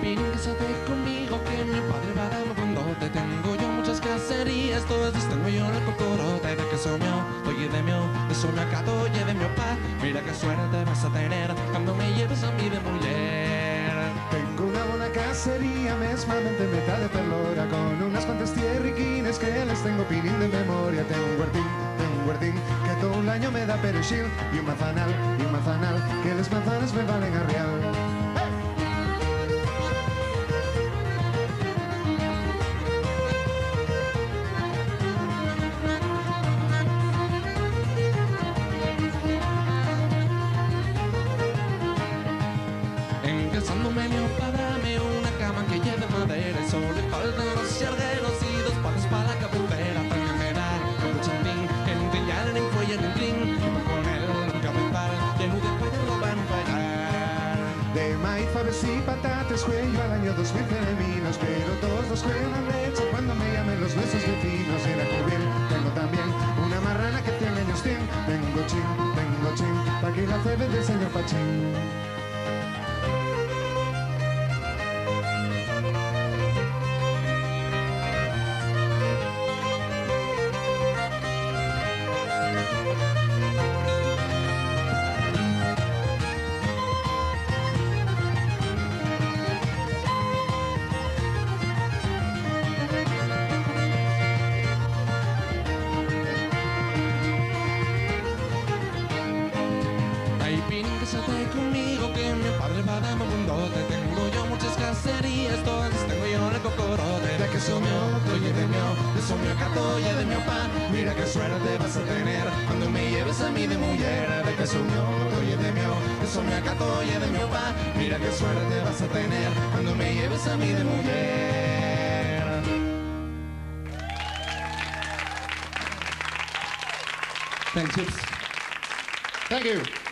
Piénsate conmigo que mi padre va a darme cuando te tengo yo muchas cacerías, todas las tengo yo en el cocorote de que soñó, oye de mio, de soñó acá, oye de mi papá, mira qué suerte vas a tener cuando me lleves a mí de mujer. Tengo una buena cacería, mesmamente metà de perlora, con unas cuantas tierriquines que les tengo pinín de memoria. Tengo un huertín que todo un año me da perejil y un manzanal, que las manzanas me valen a real. Encasándome mi papá, dame una cama que lleve madera, y solo le faltan los ciargueros y dos palos para la cabecera. También me da con el chantín, que no te llamen en fuelle en el trin, y con él nunca me para, que no te puede robar un fallar. De maíz, faves y patatas juego al año 2000 cereminos, pero todos los juegan leche cuando me llamen los nuestros vecinos. En la cubil tengo también una marrana que tiene años 100. Tengo chin, pa' que la cebe del señor Pachín. Piénsate conmigo que mi padre va a darme un dote. Tengo yo muchas cacerías, todas las tengo yo en el cocorote. De que soñó, oye de mio, de soñó cato, oye de mi papá. Mira qué suerte vas a tener cuando me lleves a mí de mujer. De que soñó, oye de mio, de soñó cato, oye de mi papá. Mira qué suerte vas a tener cuando me lleves a mí de mujer. Thanks, Chips. Thank you.